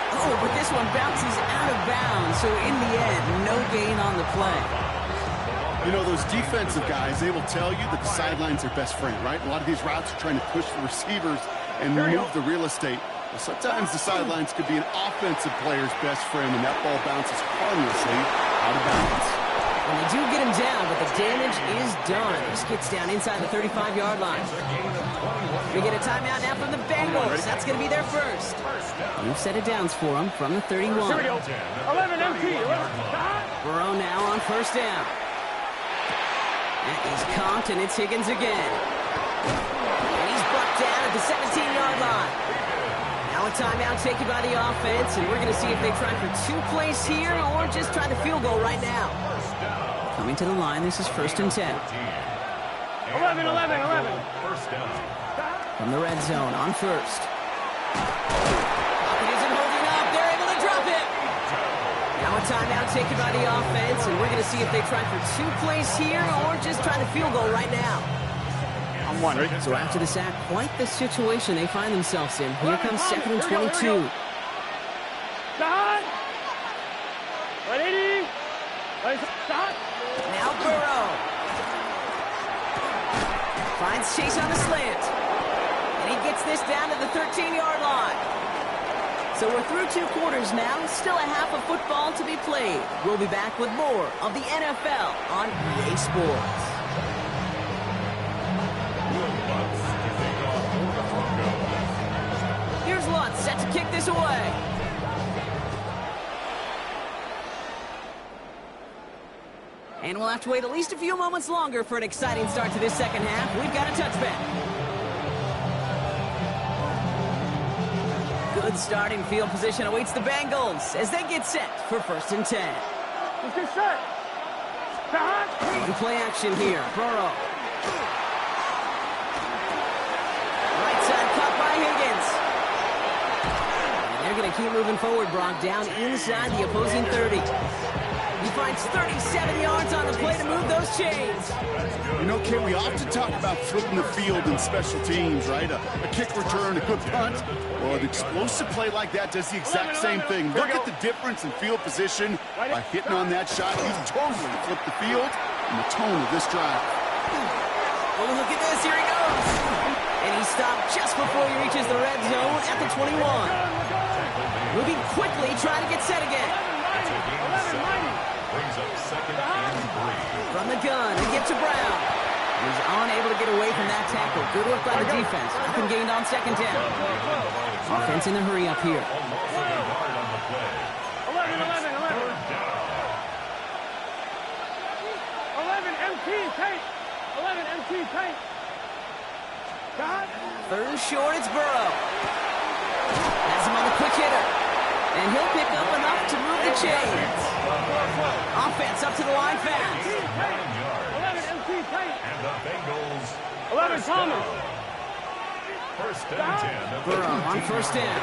Oh, but this one bounces out of bounds. So in the end, no gain on the play. You know, those defensive guys, they will tell you that the sideline's their best friend, right? A lot of these routes are trying to push the receivers and move the real estate. Well, sometimes the sidelines could be an offensive player's best friend, and that ball bounces harmlessly out of bounds. And they do get him down, but the damage is done. This gets down inside the 35-yard line. We get a timeout now from the Bengals. That's going to be their first. New set of downs for them from the 31. Here we go. 11 MT. Burrow now on first down. That is comped, and it's Higgins again. And he's brought down at the 17-yard line. Now a timeout taken by the offense, and we're going to see if they try for 2 plays here or just try the field goal right now. Coming to the line, this is 1st and 10. 11. First down. From the red zone on first. It isn't holding up. They're able to drop it. Now a timeout taken by the offense, and we're going to see if they try for 2 plays here or just try the field goal right now. I'm one, right? So after the sack, quite the situation they find themselves in. Here comes 2nd and 22. Stop. 180. Stop. Now Burrow. Finds Chase on the slant. And he gets this down to the 13-yard line. So we're through 2 quarters now. Still a half of football to be played. We'll be back with more of the NFL on EA Sports. Here's Lutz set to kick this away. And we'll have to wait at least a few moments longer for an exciting start to this second half. We've got a touchback. Good starting field position awaits the Bengals as they get set for 1st and 10. Let's get set. One play action here. Burrow. Right side caught by Higgins. And they're going to keep moving forward, Brock, down inside the opposing 30. He finds 37 yards on the play to move those chains. You know, Kay, we often talk about flipping the field in special teams, right? A kick return, a good punt. Well, an explosive play like that does the exact same thing. Look at the difference in field position by hitting on that shot. He's totally flipped the field and the tone of this drive. Oh, look at this. Here he goes. And he stopped just before he reaches the red zone at the 21. Moving quickly, trying to get set again. Brings up 2nd and 3. From the gun, they get to Brown. He's unable to get away from that tackle. Good work by the defense. Nothing gained on 2nd down. Offense in a hurry up here. 11 MT tight. 11 MT tight. Third and short, it's Burrow. Has him on the quick hitter. And he'll pick up enough to move the chains. Offense up to the line fast. 11 MT tight. And the Bengals. 11 Thomas. 1st and 10. Burrow on first down.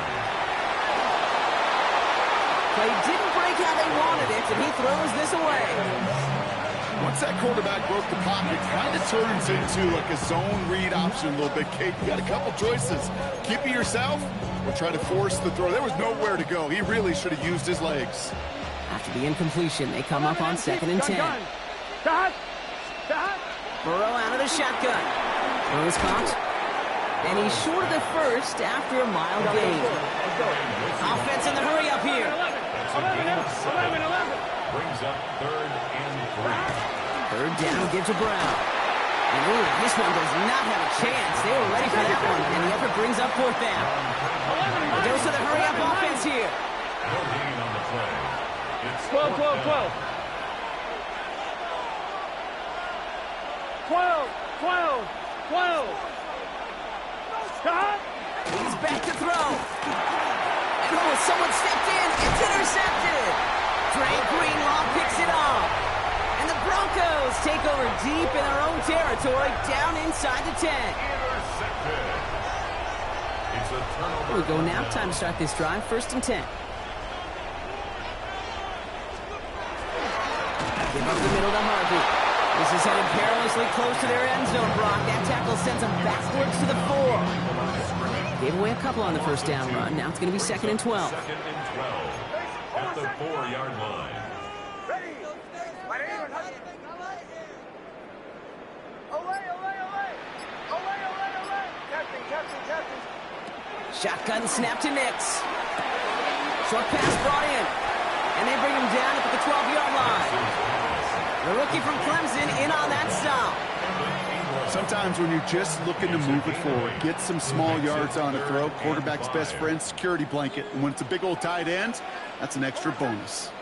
Play didn't break how they wanted it, and he throws this away. Once that quarterback broke the pocket, kind of turns into like a zone read option a little bit, Kate. You got a couple choices. Keep it yourself or try to force the throw. There was nowhere to go. He really should have used his legs. After the incompletion, they come up on 2nd and 10. Burrow out of the shotgun. Throws caught. And he's short of the first after a mild gain. Offense in the hurry up here. 11. Brings up 3rd and 3. Third down, give to Brown. And ooh, this one does not have a chance. They were ready for that one, and the effort brings up 4th down. A dose of the hurry-up offense here. No gain on the play. It's 12. 12. Stop. He's back to throw. And oh, someone stepped in. It's intercepted. Dre Greenlaw picks it off. And the Broncos take over deep in their own territory, down inside the 10. intercepted. It's a turnover. Here we go now. Time to start this drive. 1st and 10. Give up the middle to Harvey. This is headed perilously close to their end zone, Brock. That tackle sends them backwards to the 4. Gave away a couple on the first down run. Now it's going to be 2nd and 12. 2nd and 12 at the 4-yard line. Shotgun snap to Nix. Short pass brought in. And they bring him down at the 12-yard line. The rookie from Clemson in on that stop. Sometimes when you're just looking to move it forward, get some small yards on a throw, quarterback's best friend, security blanket. And when it's a big old tight end, that's an extra bonus.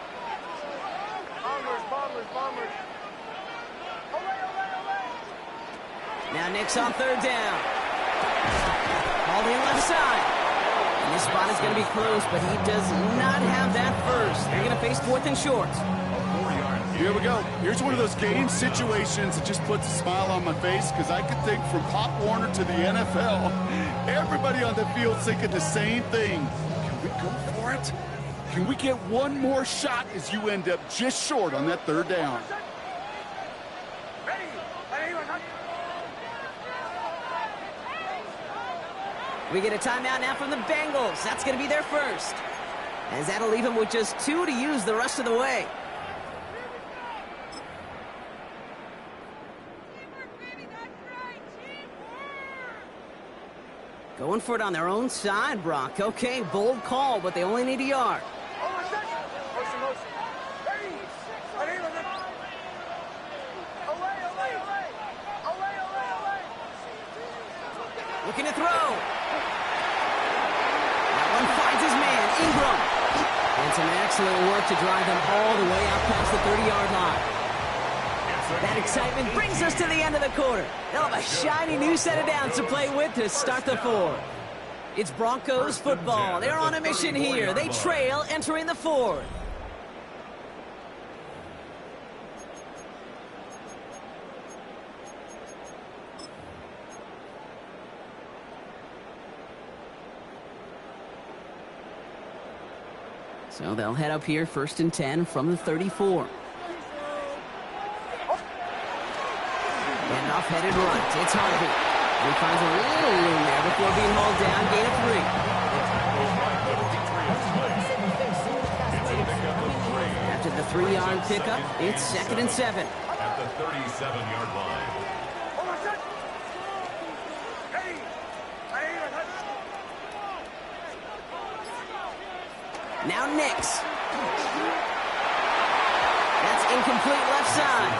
Now Nick's on third down. All in left side. And this spot is going to be close, but he does not have that first. They're going to face 4th and short. Here we go. Here's one of those game situations that just puts a smile on my face because I could think from Pop Warner to the NFL, everybody on the field thinking the same thing. Can we go for it? Can we get one more shot as you end up just short on that third down? We get a timeout now from the Bengals. That's going to be their first. As that'll leave them with just 2 to use the rest of the way. Going for it on their own side, Brock. Okay, bold call, but they only need a yard. Looking to throw. That one finds his man, Ingram. And some excellent work to drive them all the way out past the 30-yard line. That excitement brings us to the end of the quarter. They'll have a shiny new set of downs to play with to start the fourth. It's Broncos football. They're on a mission here. They trail entering the fourth. So they'll head up here 1st and 10 from the 34. Headed right. It's Harvey. He finds a little room there before being hauled down. Gain of 3. After the 3-yard pickup, it's 2nd and 7. At the 37-yard line. Now Nix. That's incomplete left side.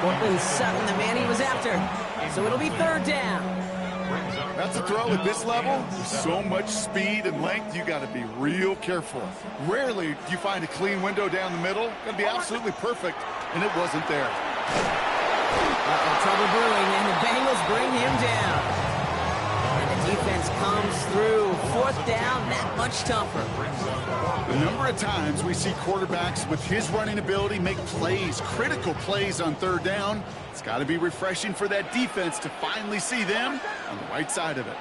Portland Sutton, the man he was after. So it'll be 3rd down. That's a throw at this level. With so much speed and length, you got to be real careful. Rarely do you find a clean window down the middle. Going to be absolutely perfect, and it wasn't there. Trouble brewing, and the Bengals bring him down. And the defense comes through. 4th down, that much tougher. The number of times we see quarterbacks with his running ability make plays, critical plays on 3rd down, it's got to be refreshing for that defense to finally see them on the right side of it.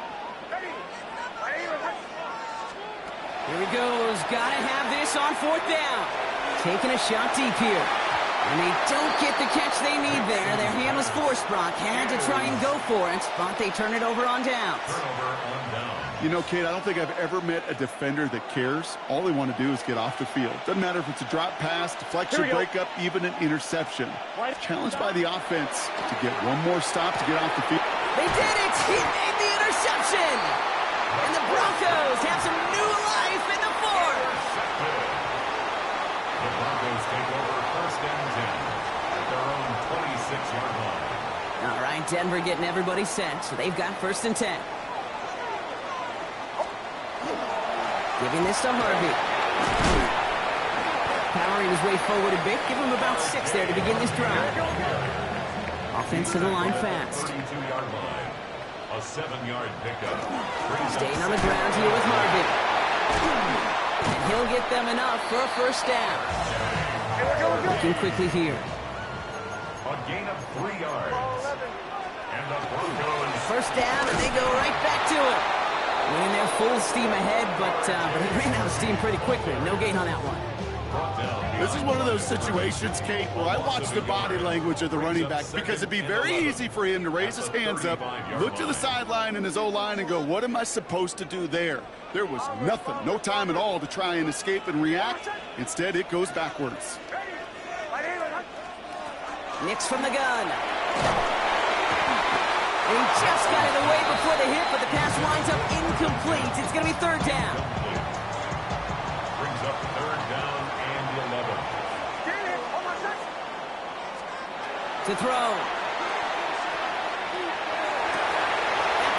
Here he goes. Got to have this on 4th down. Taking a shot deep here. And they don't get the catch they need there. Their hand was forced, Brock. Had to try and go for it, but they turn it over on downs. You know, Kate, I don't think I've ever met a defender that cares. All they want to do is get off the field. Doesn't matter if it's a drop pass, deflection, breakup, even an interception. Challenged by the offense to get one more stop to get off the field. They did it! He made the interception! And the Broncos have some new life in the fourth. The Broncos take over 1st and 10 at their own 26-yard line. All right, Denver getting everybody set, so they've got 1st and 10. Giving this to Harvey. Powering his way forward a bit. Give him about 6 there to begin this drive. Offense to the line fast. 32-yard line. A 7-yard pickup. Staying on the ground here with Harvey. And he'll get them enough for a 1st down. Looking quickly here. A gain of 3 yards. And the Broncos. 1st down, and they go right back to it. Winning their full steam ahead, but he ran out of steam pretty quickly. No gain on that one. This is one of those situations, Kate, where I watch the body language of the running back because it'd be very easy for him to raise his hands up, look to the sideline in his O-line and go, what am I supposed to do there? There was nothing, no time at all to try and escape and react. Instead, it goes backwards. Nix from the gun. He just got it away before the hit, but the pass winds up incomplete. It's going to be 3rd down. Brings up 3rd down and 11. To throw. It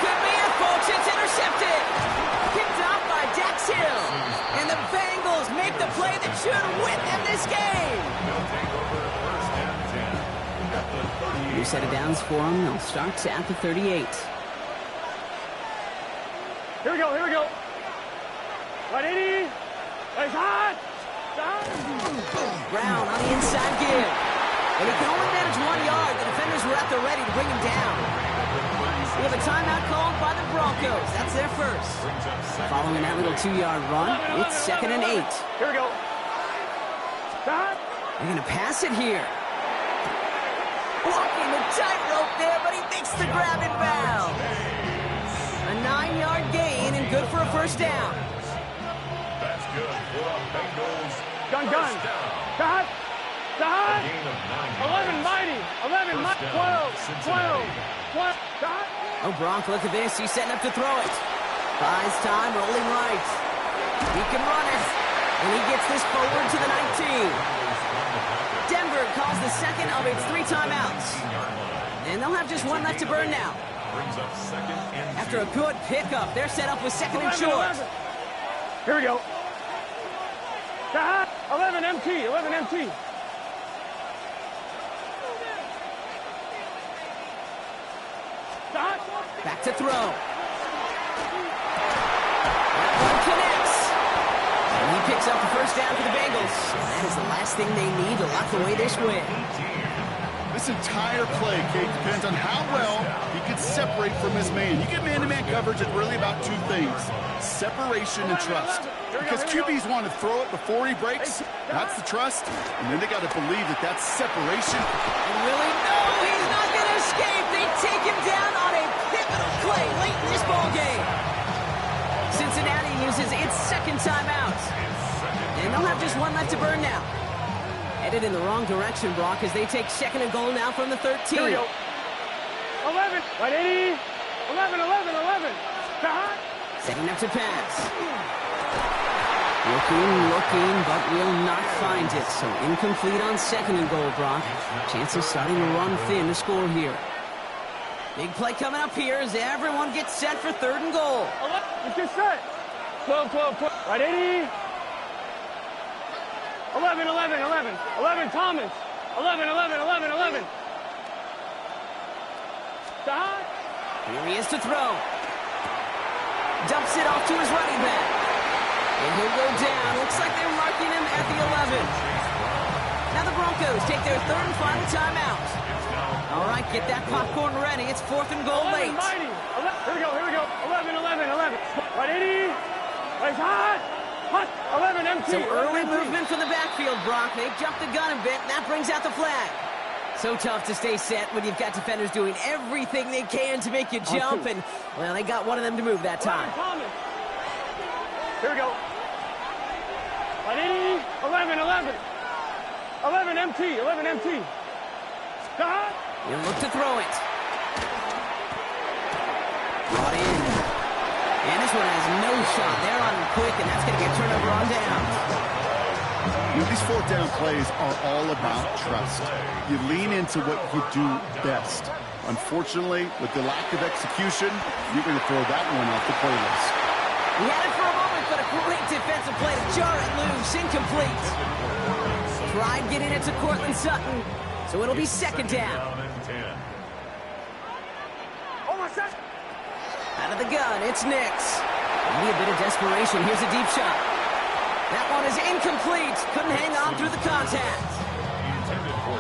could be it, folks. It's intercepted. Picked off by Dax Hill. And the Bengals make the play that should win them this game. New set of downs for them. They'll start at the 38. Here we go, here we go. 180. It's hot. Brown on the inside give. And he can only manage 1 yard. The defenders were at the ready to bring him down. We have a timeout called by the Broncos. That's their first. Following that little 2-yard run, it's 2nd and 8. Here we go. They're going to pass it here. Walking the tightrope there, but he makes the grab and bound. A 9-yard gain and good for a first down. That's good for a Bengals. Gun. Cut. 11 mighty. 11 mighty. 12. Cut. Oh, Bronk, look at this. He's setting up to throw it. Buys time, rolling right. He can run it. And he gets this forward to the 19. Denver calls the second of its 3 timeouts. And they'll have just 1 left to burn now. After a good pickup, they're set up with 2nd and short. Here we go. 11 MT. 11 MT. Back to throw. That one connects. And he picks up the first down for the Bengals. That is the last thing they need to lock away this win. This entire play, Kate, depends on how well he can separate from his man. You get man-to-man coverage, it's really about 2 things: separation and trust. Because QBs want to throw it before he breaks. That's the trust. And then they got to believe that that's separation. And really, no, he's not going to escape. They take him down on a pivotal play late in this ball game. Cincinnati uses its 2nd timeout. And they'll have just 1 left to burn now. Headed in the wrong direction, Brock, as they take 2nd and goal now from the 13. Here we go. 11. 180. 11. Setting up to pass. Looking, but will not find it. So incomplete on 2nd and goal, Brock. Chances starting to run thin to score here. Big play coming up here as everyone gets set for 3rd and goal. Let's get set. 12. 180. 11 Thomas. 11. Here he is to throw. Dumps it off to his running back. And he'll go down. Looks like they're marking him at the 11. Now the Broncos take their 3rd and final timeout. All right, get that popcorn ready. It's 4th and goal late. Here we go. 11. 180. It's hot. 11 MT. So early movement from the backfield, Brock. They jumped the gun a bit, and that brings out the flag. So tough to stay set when you've got defenders doing everything they can to make you jump, and, well, they got one of them to move that time. Here we go. 180. 11 MT. He'll look to throw it. Brought in. And this one has no shot. They're on him quick, and that's going to get turned over on down. You know, these 4th down plays are all about trust. You lean into what you do best. Unfortunately, with the lack of execution, you're going to throw that one off the playlist. He had it for a moment, but a great defensive play to jar it loose. Incomplete. Tried getting it to Cortland Sutton, so it'll be 2nd down. Out of the gun, it's Nix. Maybe a bit of desperation. Here's a deep shot. That one is incomplete. Couldn't hang on through the contact.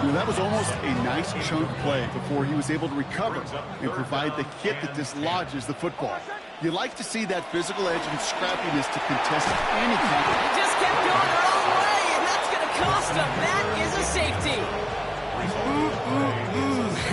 You know, that was almost a nice chunk play before he was able to recover and provide the hit that dislodges the football. You like to see that physical edge and scrappiness to contest any kind. They just kept going their own way, and that's going to cost them. That is a safety.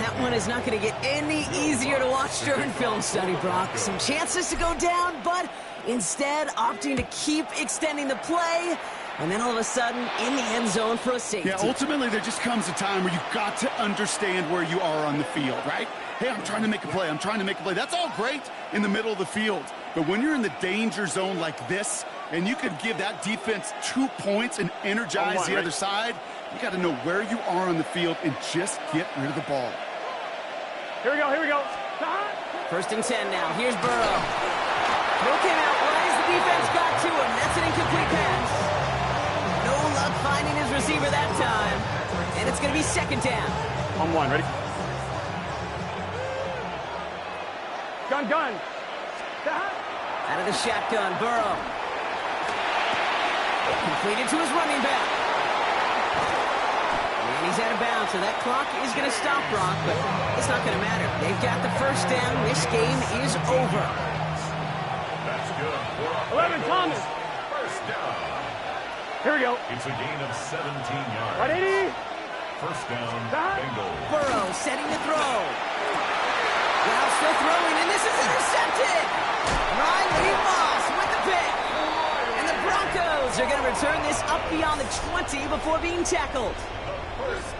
That one is not going to get any easier to watch during film study, Brock. Some chances to go down, but instead opting to keep extending the play. And then all of a sudden, in the end zone for a safety. Yeah, ultimately, there just comes a time where you've got to understand where you are on the field, right? Hey, I'm trying to make a play. I'm trying to make a play. That's all great in the middle of the field. But when you're in the danger zone like this, and you could give that defense 2 points and energize the other side, you got to know where you are on the field and just get rid of the ball. Here we go, here we go. First and 10 now. Here's Burrow. Throw came out wise. The defense got to him. That's an incomplete pass. No luck finding his receiver that time. And it's going to be second down. On one, ready? Gun. Out of the shotgun, Burrow. Completed to his running back. And he's out of bounds, so that clock is going to stop, Brock, but it's not going to matter. They've got the first down. This game is over. That's good. 11, Thomas. First down. Here we go. It's a gain of 17 yards. 180. First down, Bengals. Burrow setting the throw. Now still throwing, and this is intercepted. Riley Moss with the pick. And the Broncos are going to return this up beyond the 20 before being tackled.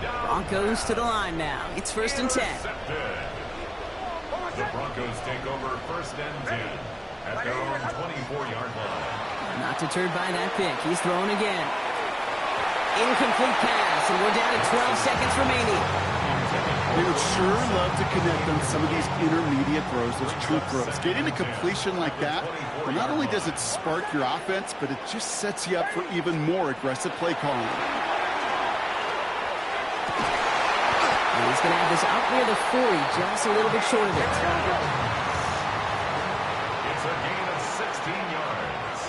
Broncos to the line now. It's first and 10. The Broncos take over first and 10 at their own 24-yard line. Not deterred by that pick. He's throwing again. Incomplete pass, and we're down to 12 seconds remaining. They would sure love to connect on some of these intermediate throws, those true throws. Getting a completion like that, well, not only does it spark your offense, but it just sets you up for even more aggressive play calling. And he's going to have this out near the 40, just a little bit short of it. It's a gain of 16 yards.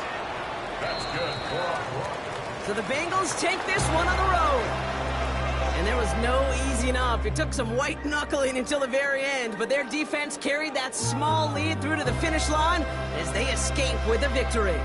That's good. So the Bengals take this one on the road. And there was no easing up. It took some white knuckling until the very end, but their defense carried that small lead through to the finish line as they escape with a victory.